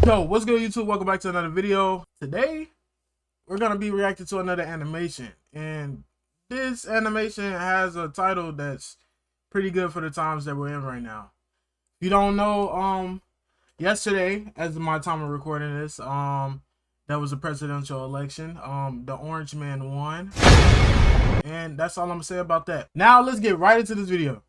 Yo, what's good, YouTube? Welcome back to another video. Today, we're going to be reacting to another animation. And this animation has a title that's pretty good for the times that we're in right now. If you don't know, yesterday, as my time of recording this, that was a presidential election. The orange man won. And that's all I'm going to say about that. Now, let's get right into this video.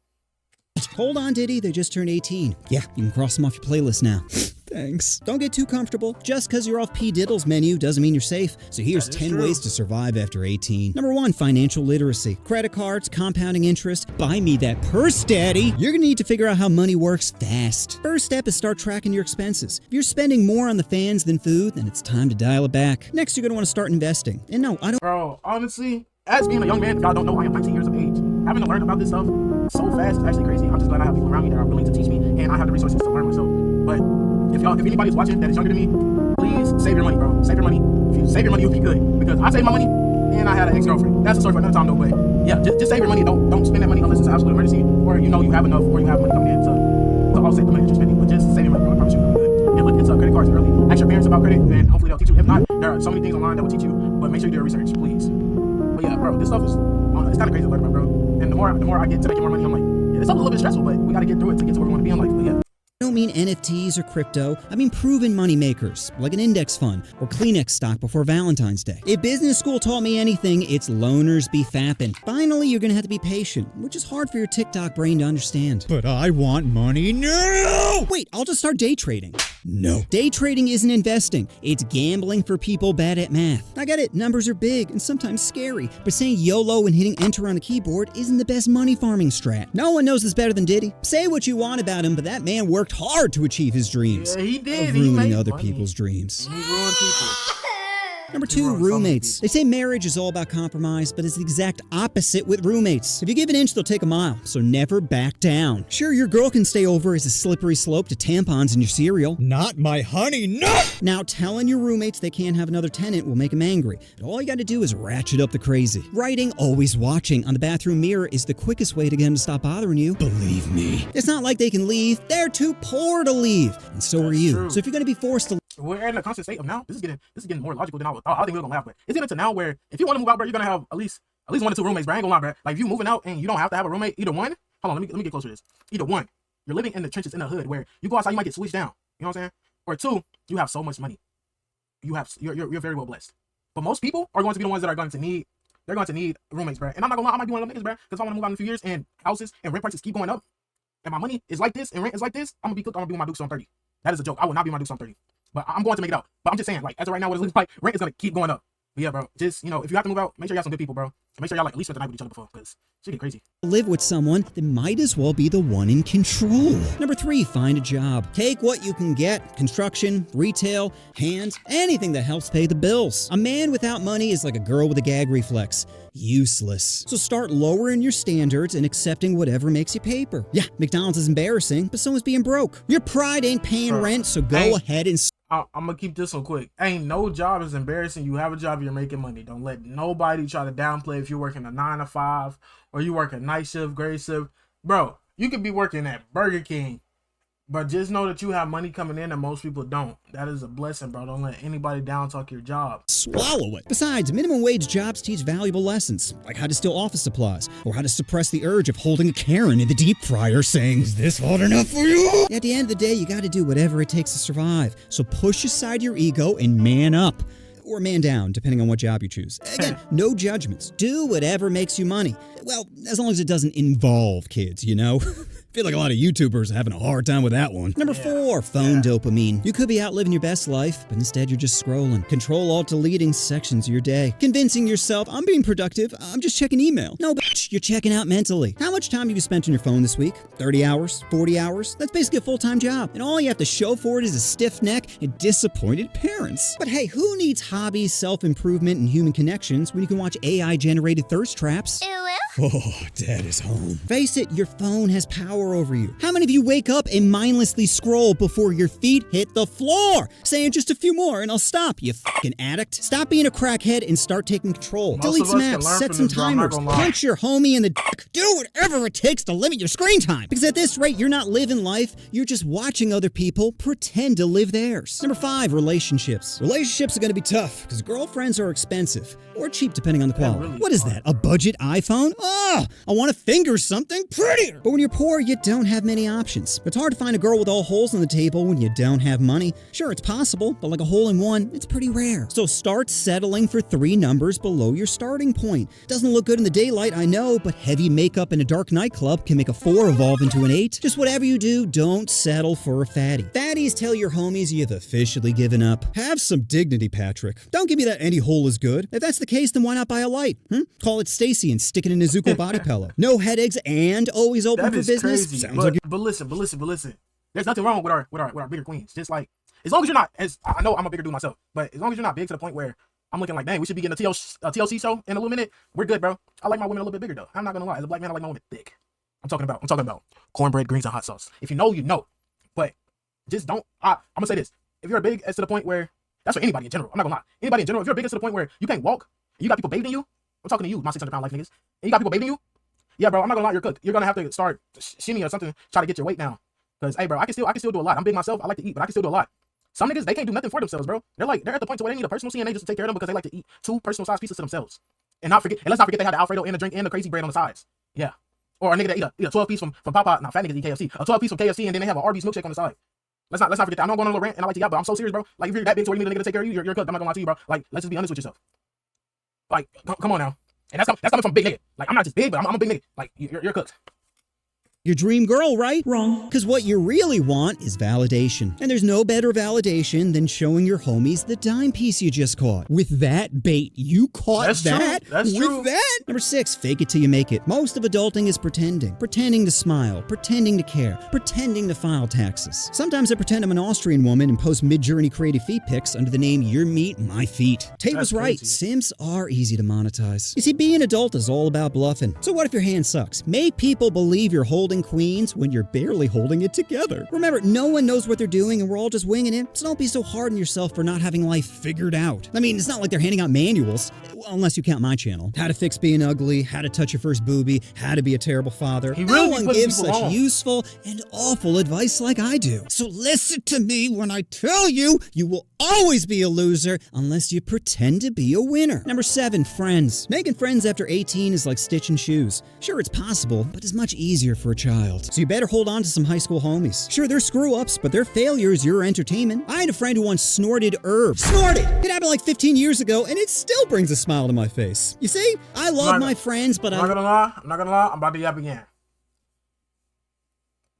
Hold on, Diddy. They just turned 18. Yeah, you can cross them off your playlist now. Thanks. Don't get too comfortable. Just because you're off P. Diddle's menu doesn't mean you're safe. So here's 10 ways to survive after 18. Number 1, financial literacy. Credit cards, compounding interest. Buy me that purse, Daddy. You're gonna need to figure out how money works fast. First step is start tracking your expenses. If you're spending more on the fans than food, then it's time to dial it back. Next, you're gonna want to start investing. And no, I don't. Bro, honestly, as being a young man, if y'all don't know, I am 19 years of age. Having to learn about this stuff so fast is actually crazy. I'm just glad I have people around me that are willing to teach me, and I have the resources to learn myself. But if anybody's watching that is younger than me, please save your money, bro. Save your money. If you save your money, you'll be good. Because I saved my money, and I had an ex-girlfriend. That's a story for another time, though. But yeah, just save your money. Don't spend that money unless it's an absolute emergency, or you know you have enough, or you have money coming in to offset the money that you're spending. But just save your money, bro. I promise you, you'll be good. And look into credit cards early. Ask your parents about credit, and hopefully they'll teach you. If not, there are so many things online that will teach you. But make sure you do your research, please. But yeah, bro, this stuff is it's kind of crazy to learn about, bro. And the more I get to making more money, I'm like, yeah, it's a little bit stressful, but we got to get through it to get to where we want to be in life. But yeah. I don't mean NFTs or crypto. I mean proven money makers, like an index fund or Kleenex stock before Valentine's Day. If business school taught me anything, it's loners be fapping. Finally, you're gonna have to be patient, which is hard for your TikTok brain to understand. But I want money now! Wait, I'll just start day trading. No. Day trading isn't investing. It's gambling for people bad at math. I get it, numbers are big and sometimes scary, but saying YOLO and hitting enter on the keyboard isn't the best money farming strat. No one knows this better than Diddy. Say what you want about him, but that man worked hard to achieve his dreams. Yeah, he did. Of ruining other people's dreams. He ruined people. Number 2, roommates. They say marriage is all about compromise, but it's the exact opposite with roommates. If you give an inch, they'll take a mile, so never back down. Sure, your girl can stay over as a slippery slope to tampons in your cereal. Not my honey, no! Now, telling your roommates they can't have another tenant will make them angry, but all you gotta do is ratchet up the crazy. Writing always watching on the bathroom mirror is the quickest way to get them to stop bothering you. Believe me. It's not like they can leave. They're too poor to leave, and so are you. True. So if you're gonna be forced to we're in a constant state of now. This is getting more logical than I thought. I think we were gonna laugh, but it's getting to now where if you want to move out, bro, you're gonna have at least 1 or 2 roommates, bro. I ain't gonna lie, bro. Like if you moving out and you don't have to have a roommate, either one. Hold on, let me get closer to this. Either one, you're living in the trenches in the hood where you go outside, you might get switched down. You know what I'm saying? Or 2, you have so much money. You're very well blessed. But most people are going to be the ones that are going to need. They're going to need roommates, bro. And I'm not gonna lie, I might be one of them niggas, bro. Because I want to move out in a few years and houses and rent prices keep going up, and my money is like this and rent is like this. I'm gonna be with my Dukes on 30. That is a joke. I will not be my Dukes on 30. But I'm going to make it out. But I'm just saying, like, as of right now, what it looks like, rent is going to keep going up. But yeah, bro, just, if you have to move out, make sure you have some good people, bro. And make sure y'all, like, at least spend the night with each other before, because shit get crazy. Live with someone, then might as well be the one in control. Number 3, find a job. Take what you can get. Construction, retail, hands, anything that helps pay the bills. A man without money is like a girl with a gag reflex. Useless. So start lowering your standards and accepting whatever makes you paper. Yeah, McDonald's is embarrassing, but so is being broke. Your pride ain't paying rent, so go ahead and... I'm gonna keep this one quick. Ain't no job is embarrassing. You have a job, you're making money. Don't let nobody try to downplay if you're working a 9 to 5 or you work a night shift, grade shift. Bro, you could be working at Burger King, but just know that you have money coming in and most people don't. That is a blessing, bro. Don't let anybody down talk your job. Swallow it. Besides, minimum wage jobs teach valuable lessons, like how to steal office supplies, or how to suppress the urge of holding a Karen in the deep fryer saying, "Is this hard enough for you?" At the end of the day, you gotta do whatever it takes to survive. So push aside your ego and man up. Or man down, depending on what job you choose. Again, no judgments. Do whatever makes you money. Well, as long as it doesn't involve kids, you know? I feel like a lot of YouTubers are having a hard time with that one. Number 4, phone dopamine. You could be out living your best life, but instead you're just scrolling. Control-Alt-Deleting sections of your day. Convincing yourself, I'm being productive, I'm just checking email. No, bitch, you're checking out mentally. How much time have you spent on your phone this week? 30 hours? 40 hours? That's basically a full-time job. And all you have to show for it is a stiff neck and disappointed parents. But hey, who needs hobbies, self-improvement, and human connections when you can watch AI-generated thirst traps? Oh, Dad is home. Face it, your phone has power tower over you? How many of you wake up and mindlessly scroll before your feet hit the floor, saying just a few more and I'll stop, you fucking addict? Stop being a crackhead and start taking control. Delete some apps, set some timers, punch your homie in the dick. Do whatever it takes to limit your screen time. Because at this rate, you're not living life, you're just watching other people pretend to live theirs. Number 5, relationships. Relationships are going to be tough because girlfriends are expensive or cheap depending on the quality. What is that, a budget iPhone? Oh, I want to finger something prettier. But when you're poor, you don't have many options. It's hard to find a girl with all holes in the table when you don't have money. Sure, it's possible, but like a hole in one, it's pretty rare. So start settling for 3 numbers below your starting point. Doesn't look good in the daylight, I know, but heavy makeup in a dark nightclub can make a 4 evolve into an 8. Just whatever you do, don't settle for a fatty. Fatties tell your homies you've officially given up. Have some dignity, Patrick. Don't give me that any hole is good. If that's the case, then why not buy a light? Call it Stacy and stick it in a Zuko body pillow. No headaches and always open for business. Crazy. Sounds but, like but listen. There's nothing wrong with our bigger queens. Just like, as long as you're not, as I know I'm a bigger dude myself, but as long as you're not big to the point where I'm looking like, dang, we should be getting a TLC show in a little minute, we're good, bro. I like my women a little bit bigger though. I'm not gonna lie. As a black man, I like my women thick. I'm talking about cornbread, greens, and hot sauce. If you know, you know. But just don't. I'm gonna say this: if you're big as to the point where, that's for anybody in general. I'm not gonna lie. Anybody in general, if you're big as to the point where you can't walk, and you got people bathing you. I'm talking to you, my 600-pound life niggas. And you got people bathing you. Yeah, bro. I'm not gonna lie. You're cooked. You're gonna have to start shimmy or something, try to get your weight down. Cause hey, bro, I can still do a lot. I'm big myself. I like to eat, but I can still do a lot. Some niggas, they can't do nothing for themselves, bro. They're at the point to where they need a personal CNA just to take care of them because they like to eat 2 personal size pieces to themselves. And let's not forget they have the Alfredo and the drink and the crazy bread on the sides. Yeah. Or a nigga that eat a 12 piece from Papa. Nah, fat niggas eat KFC. A 12 piece from KFC and then they have an Arby's milkshake on the side. Let's not forget that. I know I'm going on a little rant and I like to yell, but I'm so serious, bro. Like if you're that big to where you need a nigga to take care of you, you're cooked. I'm not gonna lie to you, bro. Like let's just be honest with yourself. Like come on now. And that's coming from a big nigga. Like I'm not just big, but I'm a big nigga. Like you're cooked. Your dream girl, right? Wrong. Because what you really want is validation. And there's no better validation than showing your homies the dime piece you just caught. With that bait, you caught that? That's true. With that? Number 6, fake it till you make it. Most of adulting is pretending. Pretending to smile. Pretending to care. Pretending to file taxes. Sometimes I pretend I'm an Austrian woman and post mid-journey creative feet pics under the name Your Meat, My Feet. Tate was right. Sims are easy to monetize. You see, being an adult is all about bluffing. So what if your hand sucks? Make people believe you're holding queens when you're barely holding it together. Remember, no one knows what they're doing and we're all just winging it, so don't be so hard on yourself for not having life figured out. I mean, it's not like they're handing out manuals, well, unless you count my channel. How to fix being ugly, how to touch your first boobie, how to be a terrible father. No one gives such useful and awful advice like I do. So listen to me when I tell you, you will always be a loser unless you pretend to be a winner. Number 7, friends. Making friends after 18 is like stitching shoes. Sure, it's possible, but it's much easier for a child. So you better hold on to some high school homies. Sure, they're screw-ups, but their failures your entertainment. I had a friend who once snorted herbs. Snorted! It happened like 15 years ago, and it still brings a smile to my face. You see, I love my friends, but I'm not gonna lie, I'm about to yap again.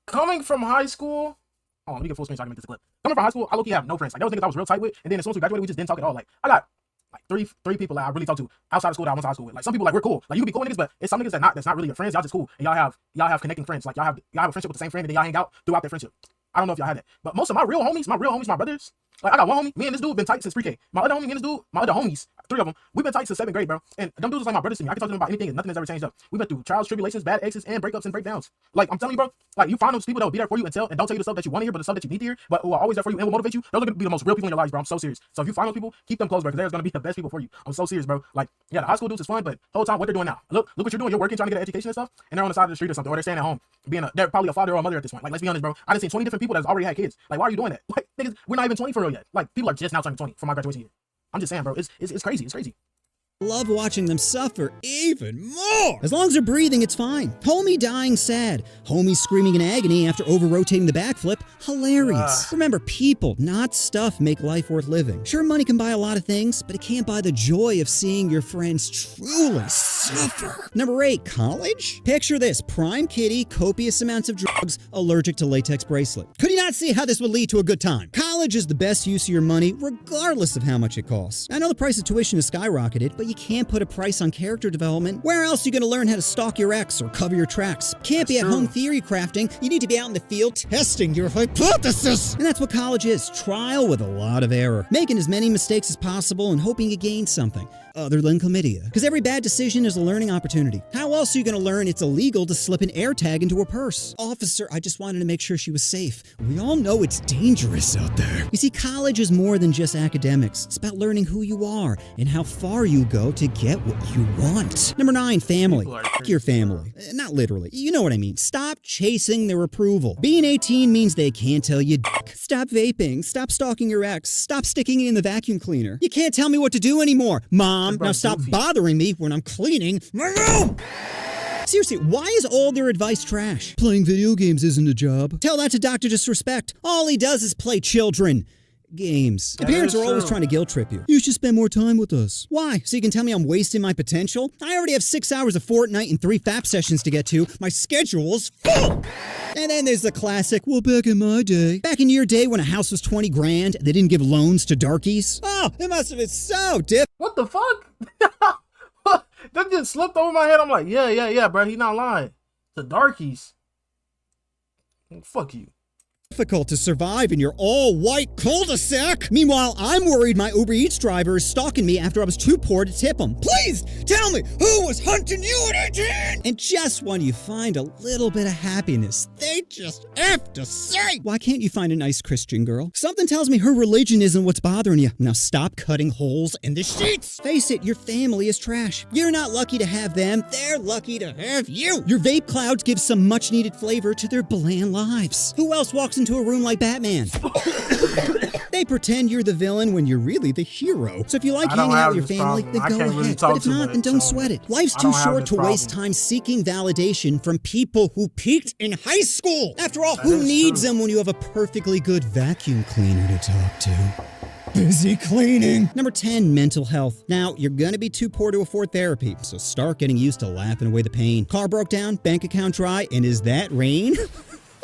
Coming from high school, let me get full screen so I can make this clip. Coming from high school, I low-key have no friends. Like, there was niggas I was real tight with, and then as soon as we graduated, we just didn't talk at all. Like, I got like three people that I really talk to outside of school that I went to high school with. Like, some people, like, we're cool. Like, you can be cool with niggas, but it's some niggas that's not really your friends. Y'all just cool, and y'all have connecting friends. Like, y'all have a friendship with the same friend, and then y'all hang out throughout that friendship. I don't know if y'all had that, but most of my real homies, my brothers. Like, I got one homie, me and this dude been tight since pre-K. My other homie, me and this dude, my other homies, 3 of them, we've been tight since 7th grade, bro. And them dudes is like my brothers to me. I can talk to them about anything and nothing has ever changed up. We've been through trials, tribulations, bad exes, and breakups and breakdowns. Like, I'm telling you, bro, like, you find those people that will be there for you and don't tell you the stuff that you want to hear, but the stuff that you need to hear, but who are always there for you and will motivate you. Those are going to be the most real people in your lives, bro. I'm so serious. So if you find those people, keep them close, bro, because they're going to be the best people for you. I'm so serious, bro. Like, yeah, the high school dudes is fun, but the whole time, what they're doing now. Look what you're doing. You're working, trying to get an education and stuff, and they're on the side of the street or something, or they're staying at home, they're probably a father or a mother at this point. Like, let's be honest, bro. I done seen 20 different people that's already had kids. Like, why are you doing that? Like, niggas, we're not even 20 for real yet. Like, people are just now turning 20 for my graduation year. I'm just saying, bro, it's crazy. It's crazy. Love watching them suffer even more. As long as they're breathing, it's fine. Homie dying sad. Homie screaming in agony after over-rotating the backflip. Hilarious. Remember, people, not stuff, make life worth living. Sure, money can buy a lot of things, but it can't buy the joy of seeing your friends truly suffer. Number 8, college? Picture this. Prime kitty, copious amounts of drugs, allergic to latex bracelet. Could you not see how this would lead to a good time? College College is the best use of your money, regardless of how much it costs. I know the price of tuition has skyrocketed, but you can't put a price on character development. Where else are you going to learn how to stalk your ex or cover your tracks? Can't be at home theory crafting. You need to be out in the field testing your hypothesis. And that's what college is. Trial with a lot of error. Making as many mistakes as possible and hoping you gain something other than chlamydia. Because every bad decision is a learning opportunity. How else are you going to learn it's illegal to slip an AirTag into a purse? Officer, I just wanted to make sure she was safe. We all know it's dangerous out there. You see, college is more than just academics. It's about learning who you are and how far you go to get what you want. Number 9, family. F your family. Not literally. You know what I mean. Stop chasing their approval. Being 18 means they can't tell you dick. Stop vaping. Stop stalking your ex. Stop sticking it in the vacuum cleaner. You can't tell me what to do anymore. Mom, now stop bothering me when I'm cleaning my room. Seriously, why is all their advice trash? Playing video games isn't a job. Tell that to Dr. Disrespect. All he does is play children games. The parents are always trying to guilt trip you. You should spend more time with us. Why? So you can tell me I'm wasting my potential? I already have 6 hours of Fortnite and 3 FAP sessions to get to. My schedule's full. And then there's the classic, well, back in my day. Back in your day when a house was 20 grand, they didn't give loans to darkies? Oh, it must have been so dip. What the fuck? That just slipped over my head. I'm like, yeah, bro. He not lying. The darkies. Fuck you. Difficult to survive in your all-white cul-de-sac. Meanwhile, I'm worried my Uber Eats driver is stalking me after I was too poor to tip him. Please tell me who was hunting you at 18? And just when you find a little bit of happiness, they just have to say, why can't you find a nice Christian girl? Something tells me her religion isn't what's bothering you. Now stop cutting holes in the sheets. Face it, your family is trash. You're not lucky to have them. They're lucky to have you. Your vape clouds give some much-needed flavor to their bland lives. Who else walks into a room like Batman? They pretend you're the villain when you're really the hero. So if you like hanging out with your family, then go ahead. But if not, then don't sweat it. Life's too short to waste time seeking validation from people who peaked in high school. After all, who needs them when you have a perfectly good vacuum cleaner to talk to? Busy cleaning. Number 10, mental health. Now, you're gonna be too poor to afford therapy, so start getting used to laughing away the pain. Car broke down, bank account dry, and is that rain?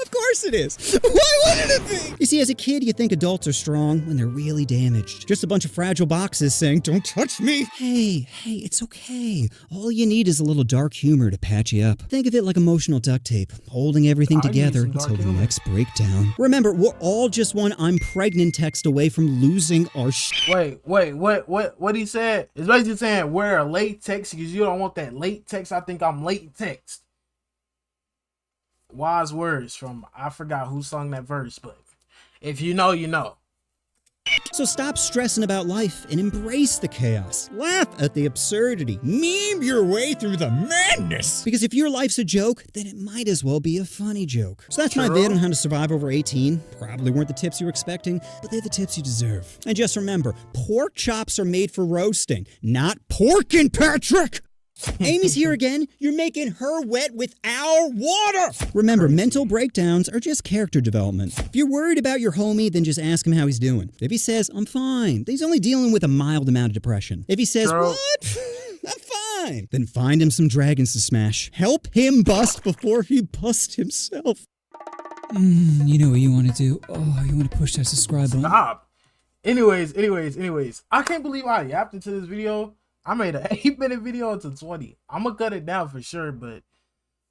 Of course it is. Why wouldn't it be? You see, as a kid, you think adults are strong when they're really damaged. Just a bunch of fragile boxes saying, don't touch me. Hey, it's okay. All you need is a little dark humor to patch you up. Think of it like emotional duct tape, holding everything together until the next breakdown. Remember, we're all just one I'm pregnant text away from losing our Wait, what he said? It's basically saying wear a late text because you don't want that late text. I think I'm late text. Wise words from, I forgot who sung that verse, but if you know, you know. So stop stressing about life and embrace the chaos. Laugh at the absurdity. Meme your way through the madness. Because if your life's a joke, then it might as well be a funny joke. So that's my vid on how to survive over 18. Probably weren't the tips you were expecting, but they're the tips you deserve. And just remember, pork chops are made for roasting, not porkin', Patrick! Amy's here again. You're making her wet with our water. Remember, mental breakdowns are just character development. If you're worried about your homie, then just ask him how he's doing. If he says, I'm fine, then he's only dealing with a mild amount of depression. If he says, what? I'm fine, then find him some dragons to smash. Help him bust before he busts himself. You know what you want to do? Oh, you want to push that subscribe button? Stop. Anyways. I can't believe I yapped into this video. I made an 8-minute video into 20. I'm gonna cut it down for sure, but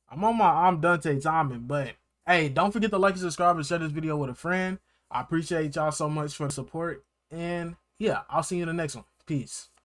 I'm on my I'm Dante timing. But hey, don't forget to like and subscribe and share this video with a friend. I appreciate y'all so much for the support. And yeah, I'll see you in the next one. Peace.